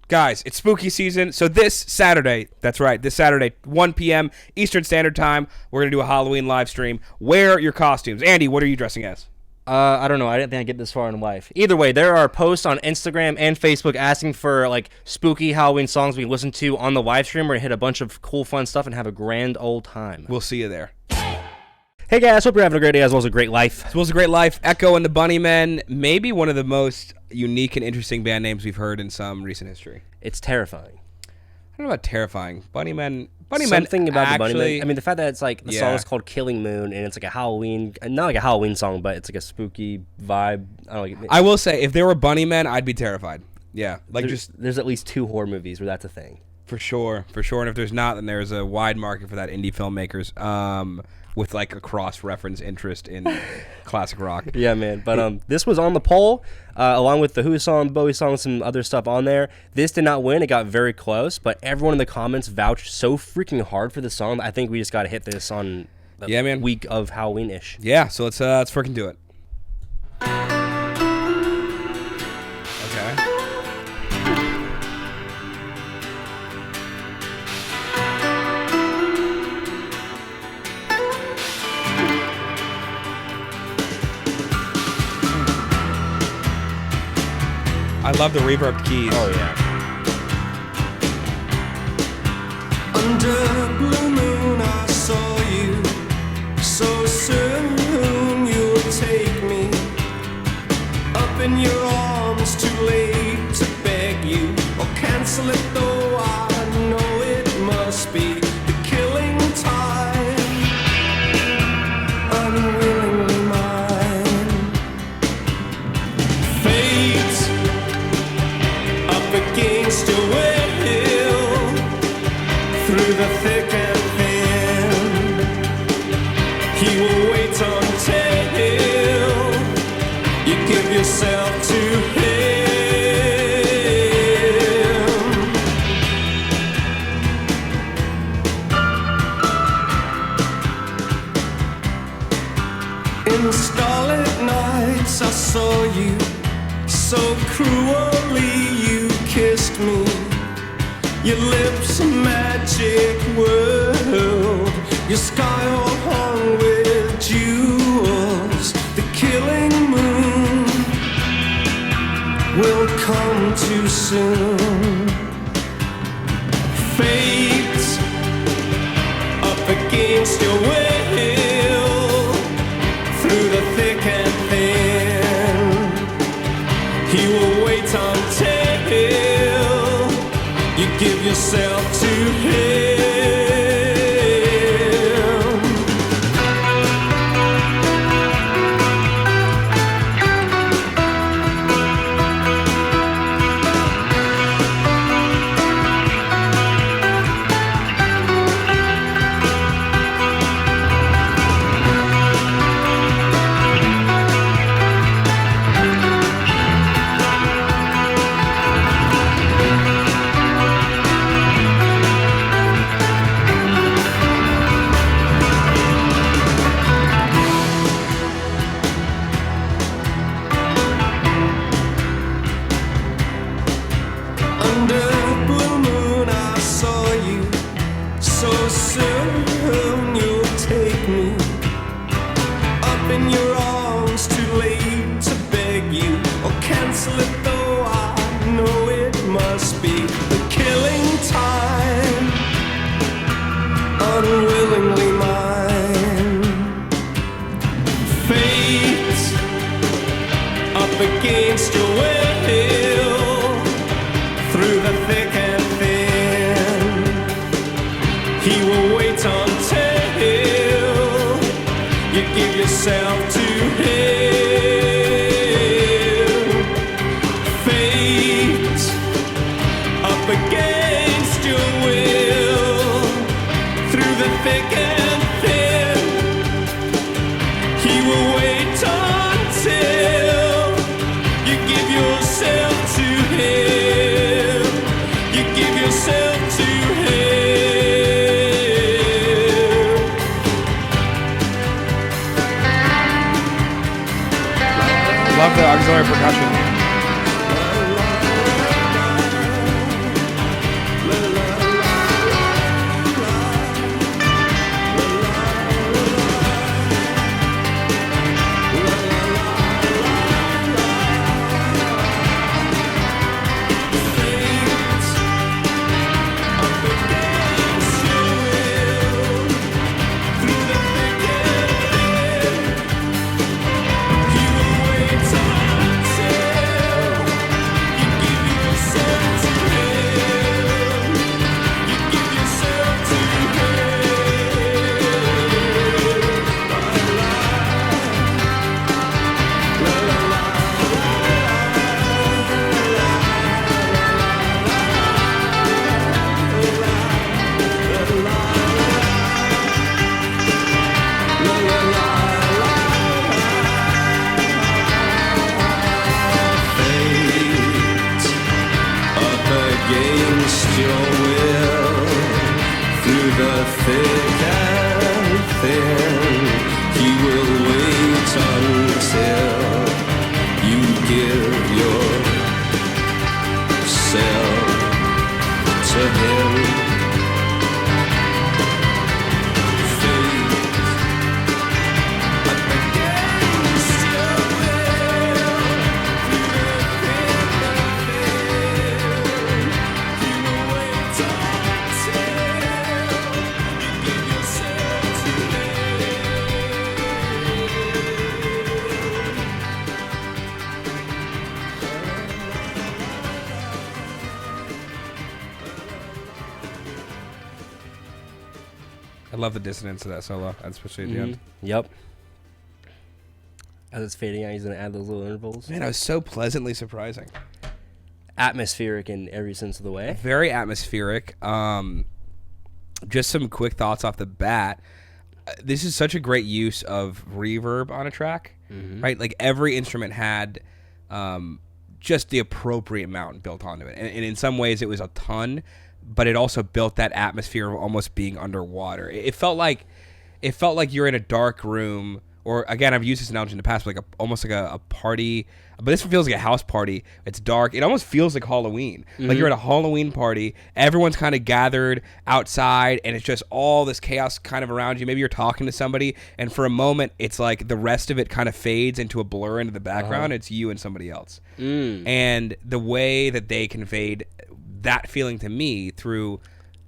Guys, it's spooky season, so this Saturday, that's right, this Saturday, 1 p.m. Eastern Standard Time, we're going to do a Halloween live stream. Wear your costumes. Andy, what are you dressing as? I don't know. I didn't think I'd get this far in life. Either way, there are posts on Instagram and Facebook asking for like spooky Halloween songs we can listen to on the live stream. We're going to hit a bunch of cool, fun stuff and have a grand old time. We'll see you there. Hey guys, hope you're having a great day as well as a great life. As well as a great life. Echo and the Bunnymen, maybe one of the most unique and interesting band names we've heard in some recent history. It's terrifying. I don't know about terrifying. Bunnymen. Something about actually, the Bunnymen. I mean, the fact that it's like the song is called Killing Moon and it's like a Halloween, not like a Halloween song, but it's like a spooky vibe. I will say, if there were Bunnymen, I'd be terrified. Yeah, like there's at least 2 horror movies where that's a thing. For sure. And if there's not, then there's a wide market for that indie filmmakers. With like a cross-reference interest in classic rock. Yeah, man. But this was on the poll, along with the Who song, Bowie song, some other stuff on there. This did not win. It got very close, but everyone in the comments vouched so freaking hard for the song. I think we just got to hit this on the week of Halloween-ish. Yeah, so let's freaking do it. Okay. I love the reverbed keys. Oh, yeah. Under blue moon I saw you, so soon you'll take me up in your arms, too late to beg you or cancel it, though I know it must be the killing time, unwillingly mine. Fate up against your will, through the thick and thin, he will wait until you give yourself to him. In starlit nights I saw you, so cruelly you kissed me. Your lips a magic world, your sky all hung with jewels. The killing moon will come too soon. Fate up against your will, through the thick and thin, he will wait until you give yourself to him. Unwillingly mine. Fate up against your will, through the thick and thin, he will wait until you give yourself to him. Fate up against your will, through the thick and thin, he will wait until you give yourself to him. You give yourself to him. Love the auxiliary percussion. I love the dissonance of that solo, especially at the end. Yep. As it's fading out, he's going to add those little intervals. Man, it was so pleasantly surprising. Atmospheric in every sense of the way. Very atmospheric. Just some quick thoughts off the bat. This is such a great use of reverb on a track, right? Like every instrument had just the appropriate amount built onto it. And in some ways it was a ton, but it also built that atmosphere of almost being underwater. It felt like you're in a dark room, or again, I've used this analogy in the past, but like almost like a party, but this feels like a house party. It's dark. It almost feels like Halloween. Like you're at a Halloween party. Everyone's kind of gathered outside, and it's just all this chaos kind of around you. Maybe you're talking to somebody, and for a moment, it's like the rest of it kind of fades into a blur into the background. It's you and somebody else. And the way that they conveyed that feeling to me through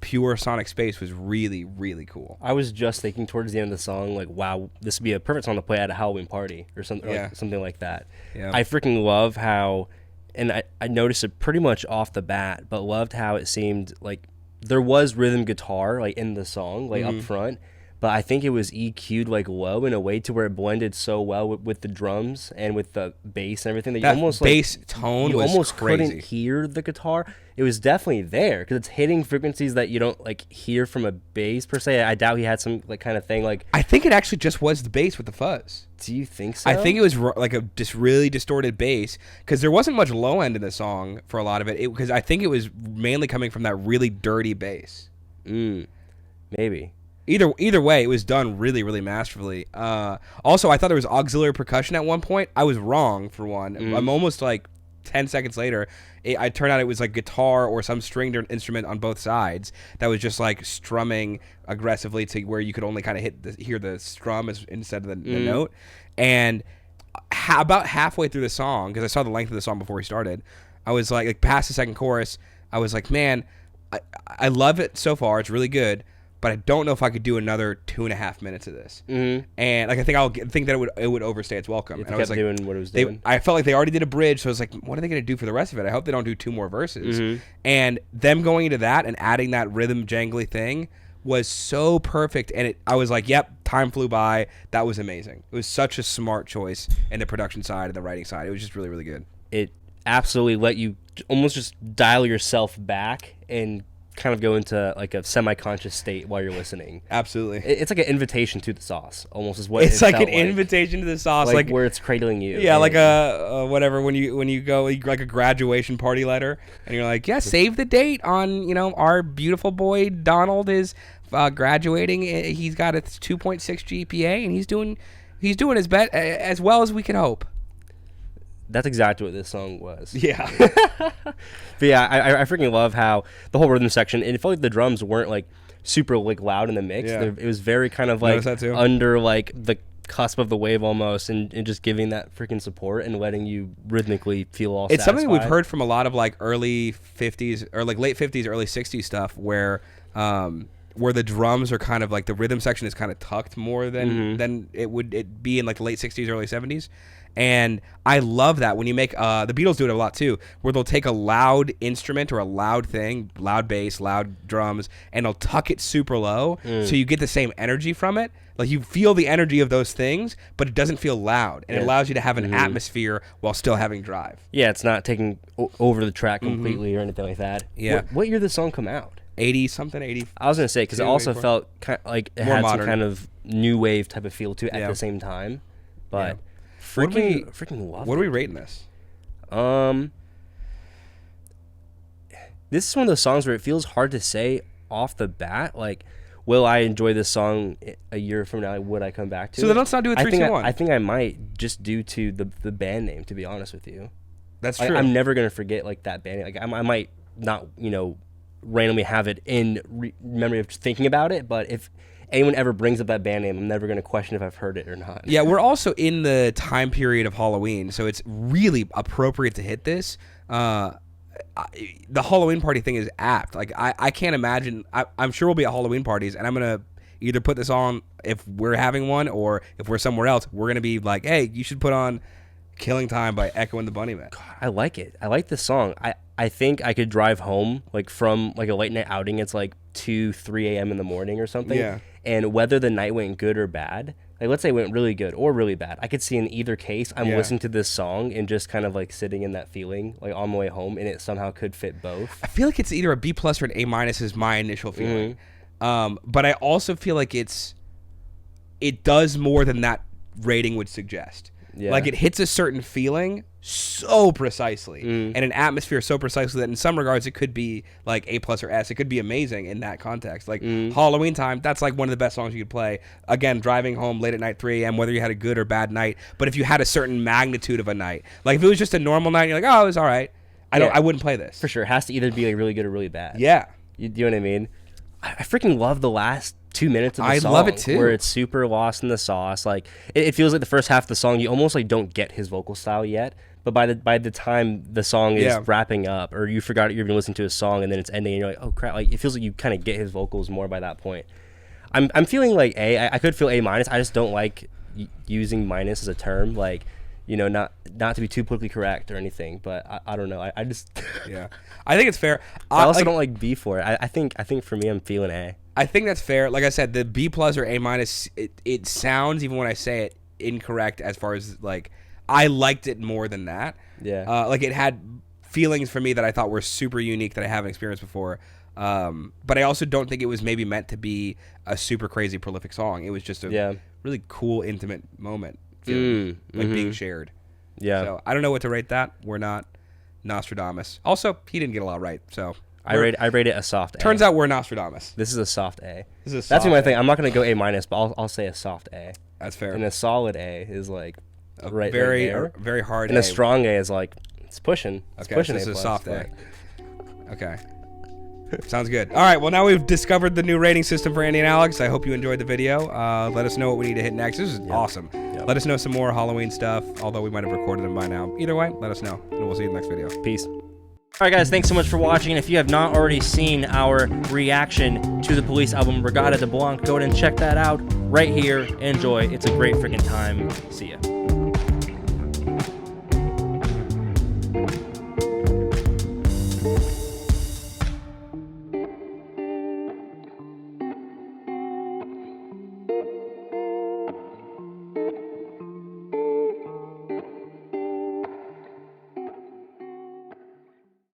pure sonic space was really, really cool. I was just thinking towards the end of the song, like, wow, this would be a perfect song to play at a Halloween party or something, like, something like that. Yeah. I freaking love how, and I noticed it pretty much off the bat, but loved how it seemed like there was rhythm guitar like in the song, like up front, but I think it was EQ'd like low in a way to where it blended so well with the drums and with the bass and everything that you almost bass tone you was almost crazy. couldn't hear the guitar. It was definitely there because it's hitting frequencies that you don't like hear from a bass per se. I doubt he had some like kind of thing like. I think it actually just was the bass with the fuzz. Do you think so? I think it was like a just really distorted bass because there wasn't much low end in the song for a lot of it. Because I think it was mainly coming from that really dirty bass. Maybe. Either way, it was done really, really masterfully. Also, I thought there was auxiliary percussion at one point. I was wrong for one. I'm almost like 10 seconds later, it turned out it was like guitar or some stringed instrument on both sides that was just like strumming aggressively to where you could only kind of hear the strum instead of the note. And about halfway through the song, because I saw the length of the song before we started, I was like past the second chorus, I was like, man, I love it so far. It's really good. But I don't know if I could do another 2.5 minutes of this. And like I think that it would overstay its welcome. And I was like, doing what it was doing. I felt like they already did a bridge, so I was like, what are they going to do for the rest of it? I hope they don't do 2 more verses. And them going into that and adding that rhythm jangly thing was so perfect. And I was like, yep, time flew by. That was amazing. It was such a smart choice in the production side and the writing side. It was just really, really good. It absolutely let you almost just dial yourself back and kind of go into like a semi-conscious state while you're listening. Absolutely. It's like an invitation to the sauce, almost is what it's it like felt an invitation to the sauce, like where it's cradling you. Yeah, like a whatever when you go like a graduation party letter, and you're like, yeah, save the date on our beautiful boy Donald is graduating. He's got a 2.6 GPA, and he's doing his best as well as we can hope. That's exactly what this song was. Yeah. But yeah, I freaking love how the whole rhythm section, and it felt like the drums weren't like super like loud in the mix. Yeah. It was very kind of like under like the cusp of the wave almost, and just giving that freaking support and letting you rhythmically feel all it's satisfied. Something we've heard from a lot of like early 50s or like late 50s, early 60s stuff where the drums are kind of like the rhythm section is kind of tucked more than it be in like the late 60s, early 70s. And I love that when you make the Beatles do it a lot too, where they'll take a loud instrument or a loud thing, loud bass, loud drums, and they'll tuck it super low so you get the same energy from it. Like you feel the energy of those things, but it doesn't feel loud, and it allows you to have an atmosphere while still having drive. Yeah, it's not taking over the track completely or anything like that. Yeah. What year did the song come out? 80 something, 80. I was gonna say because it also 84. felt like it More had modern. some kind of new wave type of feel to it at the same time, but. Freaking love it. What are we rating this? This is one of those songs where it feels hard to say off the bat. Like, will I enjoy this song a year from now? Would I come back to it? So then let's not do a 3, 2, 1. I think I might, just due to the band name, to be honest with you. That's true. I'm never going to forget, like, that band name. Like, I might not, randomly have it in memory of thinking about it, but if anyone ever brings up that band name, I'm never going to question if I've heard it or not. Yeah, we're also in the time period of Halloween, so it's really appropriate to hit this. The Halloween party thing is apt. Like, I can't imagine. I'm sure we'll be at Halloween parties, and I'm going to either put this on if we're having one, or if we're somewhere else, we're going to be like, hey, you should put on Killing Time by Echo and the Bunnymen. I like it. I like this song. I think I could drive home, like, from, like, a late night outing. It's, like, 2, 3 a.m. in the morning or something. Yeah. and whether the night went good or bad, like let's say it went really good or really bad, I could see in either case I'm listening to this song and just kind of like sitting in that feeling like on my way home, and it somehow could fit both. I feel like it's either a B+ or an A- is my initial feeling. But I also feel like it does more than that rating would suggest. Yeah. Like it hits a certain feeling so precisely and an atmosphere so precisely that in some regards it could be like A+ or S. It could be amazing in that context. Like Halloween Time, that's like one of the best songs you could play. Again, driving home late at night, 3 a.m., whether you had a good or bad night. But if you had a certain magnitude of a night, like if it was just a normal night, you're like, oh, it was all right. I wouldn't play this. For sure. It has to either be like really good or really bad. Yeah. You know what I mean? I freaking love the last 2 minutes of the song. I love it too. Where it's super lost in the sauce. Like it feels like the first half of the song, you almost like don't get his vocal style yet. But by the time the song is wrapping up, or you forgot you're even listening to a song and then it's ending and you're like, oh crap! Like it feels like you kind of get his vocals more by that point. I'm feeling like A. I could feel A-. I just don't like using minus as a term. Like, you know, not to be too politically correct or anything. But I don't know. I just yeah. I think it's fair. I also don't like B for it. I think for me I'm feeling A. I think that's fair. Like I said, the B+ or A-, it sounds, even when I say it, incorrect as far as like I liked it more than that. Yeah. Like it had feelings for me that I thought were super unique that I haven't experienced before. But I also don't think it was maybe meant to be a super crazy prolific song. It was just a really cool, intimate moment, feeling, like being shared. Yeah. So I don't know what to rate that. We're not Nostradamus. Also, he didn't get a lot right, so I rate it a soft A. Turns out we're Nostradamus. This is a soft A. This is a soft That's my A. thing. I'm not gonna go A-, but I'll say a soft A. That's fair. And a solid A is like right there. Very hard. And a strong A is like it's pushing. It's pushing. So this A+, is a soft but- A. Okay. Sounds good. All right. Well, now we've discovered the new rating system for Andy and Alex. I hope you enjoyed the video. Let us know what we need to hit next. This is awesome. Yep. Let us know some more Halloween stuff, although we might have recorded them by now. Either way, let us know, and we'll see you in the next video. Peace. All right, guys, thanks so much for watching. And if you have not already seen our reaction to the Police album, Regatta de Blanc, go ahead and check that out right here. Enjoy. It's a great freaking time. See ya.